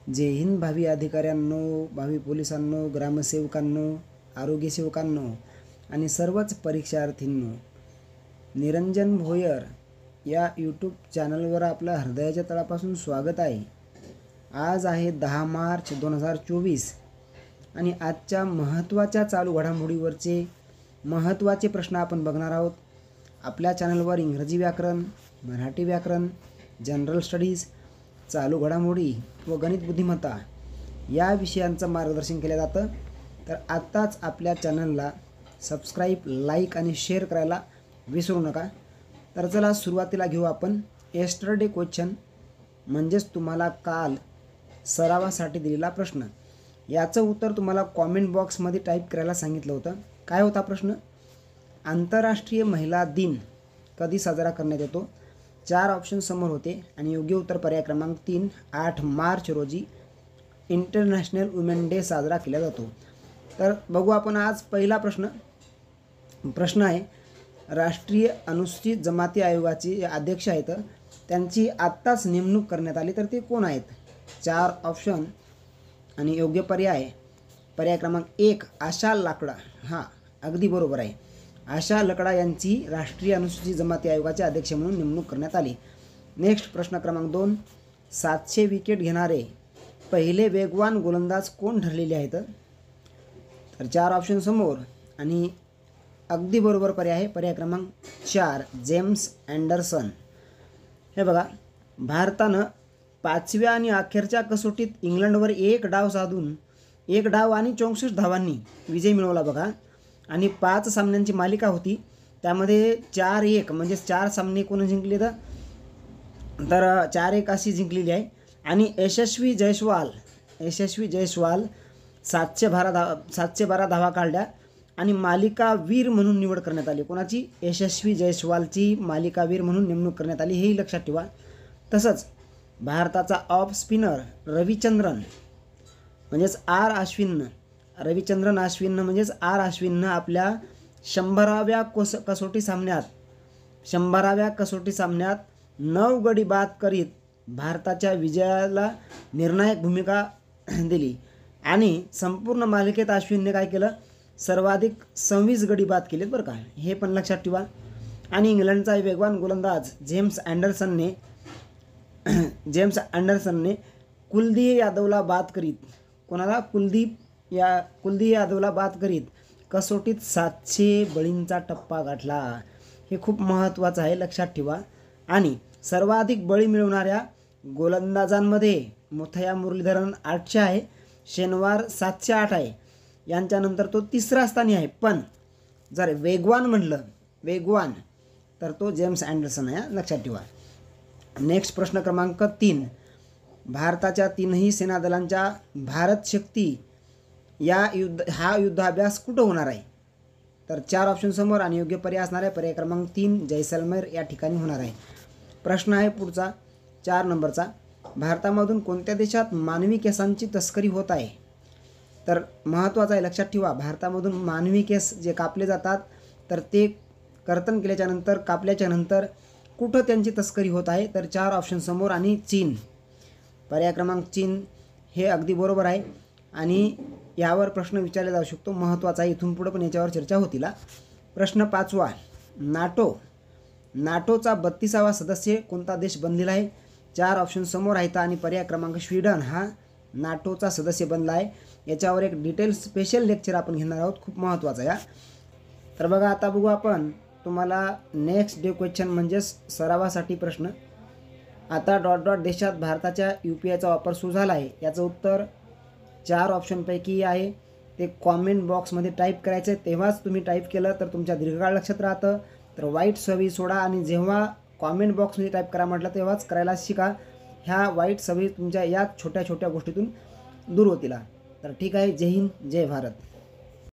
जय हिंद भावी अधिकाऱ्यांनो, भावी पोलिसांनो, ग्रामसेवकांनो, आरोग्यसेवकांनो आणि सर्वच परीक्षार्थींनो, निरंजन भोयर या यूट्यूब चॅनलवर आपलं हृदयाच्या तळापासून स्वागत आहे। आज आहे 10 मार्च 2024 आणि आजच्या महत्त्वाच्या चालू घडामोडीवरचे महत्त्वाचे प्रश्न आपण बघणार आहोत। आपल्या चॅनलवर इंग्रजी व्याकरण, मराठी व्याकरण, जनरल स्टडीज, चालू घडामोडी व गणित बुद्धिमत्ता या विषयांचं मार्गदर्शन केलं जातं। तर आत्ताच आपल्या चॅनलला सबस्क्राईब, लाईक आणि शेअर करायला विसरू नका। तर चला सुरुवातीला घेऊ आपण येस्टरडे क्वेश्चन, म्हणजेच तुम्हाला काल सरावासाठी दिलेला प्रश्न। याचं उत्तर तुम्हाला कमेंट बॉक्समध्ये टाईप करायला सांगितलं होतं। काय होता प्रश्न? आंतरराष्ट्रीय महिला दिन कधी साजरा करण्यात येतो? 4 ऑप्शन समोर होते आणि योग्य उत्तर पर्याय क्रमांक 3, 8 मार्च रोजी इंटरनॅशनल वुमेन डे साजरा केला जातो। तर बघू आपण आज पहिला प्रश्न आहे, राष्ट्रीय अनुसूचित जमाती आयोगाचे अध्यक्ष आहेत, त्यांची आत्ताच नेमणूक करण्यात आली, तर ते कोण आहेत? 4 ऑप्शन आणि योग्य पर्याय क्रमांक 1 आशा लाकडा। हां, अगदी बरोबर आहे। आशा लकडा यांची राष्ट्रीय अनुसूचित जमाती आयोगाचे अध्यक्ष म्हणून नेमणूक करण्यात आली। नेक्स्ट प्रश्न क्रमांक 2, 700 विकेट घेणारे पहिले वेगवान गोलंदाज कोण ठरलेले आहेत? तर 4 ऑप्शन समोर आणि अगदी बरोबर पर्याय आहे पर्याय क्रमांक 4 जेम्स अँडरसन। हे बघा, भारतानं 5व्या आणि अखेरच्या कसोटीत इंग्लंडवर 1 डाव साधून 1 डाव आणि 64 धावांनी विजय मिळवला बघा। आणि 5 सामन्यांची मालिका होती, त्यामध्ये 4-1 म्हणजे 4 सामने कोण जिंकले तर 4-1 अशी जिंकलेली आहे। आणि यशस्वी जयस्वाल 712 धावा काढल्या आणि मालिकावीर म्हणून निवड करण्यात आली। कोणाची? यशस्वी जयस्वालची मालिकावीर म्हणून नेमणूक करण्यात आली, हेही लक्षात ठेवा। तसंच भारताचा ऑफ स्पिनर रविचंद्रन म्हणजेच रविचंद्रन अश्विननं म्हणजेच अश्विननं आपल्या 100व्या कसोटी सामन्यात 9 गडी बाद करीत भारताच्या विजयाला निर्णायक भूमिका दिली। आणि संपूर्ण मालिकेत अश्विनने काय केलं? सर्वाधिक 26 गडी बाद केलेत बरं का, हे पण लक्षात ठेवा। आणि इंग्लंडचा वेगवान गोलंदाज जेम्स अँडरसनने कुलदीप यादवला बाद करीत, कोणाला? कुलदीप यादवला बाद करीत कसोटीत 700 बळींचा टप्पा गाठला। हे खूप महत्त्वाचं आहे, लक्षात ठेवा। आणि सर्वाधिक बळी मिळवणाऱ्या गोलंदाजांमध्ये मुथय्या मुरलीधरन 800 आहे, शेनवार 708 आहे, यांच्यानंतर तो 3रा स्थानी आहे। पण जर वेगवान तर तो जेम्स अँडरसन आहे, लक्षात ठेवा। नेक्स्ट प्रश्न क्रमांक 3, भारताच्या 3ही सेनादलांच्या भारत शक्ती हा युद्धाभ्यास कुठं होणार आहे? तर 4 ऑप्शन समोर आणि योग्य पर्याय असणार आहे पर्याय क्रमांक 3 जैसलमेर या ठिकाणी होणार आहे। प्रश्न आहे पुढचा 4 नंबरचा, भारतामधून कोणत्या देशात मानवी केसांची तस्करी होत आहे? तर महत्त्वाचं आहे, लक्षात ठेवा। भारतामधून मानवी केस जे कापले जातात, तर ते कर्तन कापल्याच्या नंतर कुठं त्यांची तस्करी होत आहे? तर 4 ऑप्शन समोर आणि चीन, पर्याय क्रमांक 3 हे अगदी बरोबर आहे। आणि यावर प्रश्न विचारला जाऊ शकतो, महत्त्वाचा आहे, इथून पुढे पण याच्यावर चर्चा होतील। प्रश्न 5वा, नाटोचा 32वा सदस्य कोणता देश बनलेला आहे? 4 ऑप्शन समोर आहेत आणि पर्याय क्रमांक स्वीडन हा नाटोचा सदस्य बनला आहे। याच्यावर एक डिटेल स्पेशल लेक्चर आपण घेणार आहोत, खूप महत्त्वाचं आहे। तर बघा, आता बघू आपण तुम्हाला नेक्स्ट डे क्वेश्चन म्हणजेच सरावासाठी प्रश्न। आता ... देशात भारताच्या UPIचा वापर सुरू झाला आहे, याचं उत्तर 4 ऑप्शनपैकी आहे, ते कॉमेंट बॉक्समध्ये टाईप करायचं आहे। तेव्हाच तुम्ही टाईप केलं तर तुमच्या दीर्घकाळ लक्षात राहतं। तर वाईट सवयी सोडा आणि जेव्हा कॉमेंट बॉक्समध्ये टाईप करा म्हटलं तेव्हाच करायला शिका। ह्या वाईट सवयी तुमच्या या छोट्या छोट्या गोष्टीतून दूर होतील। तर ठीक आहे, जय हिंद, जय भारत।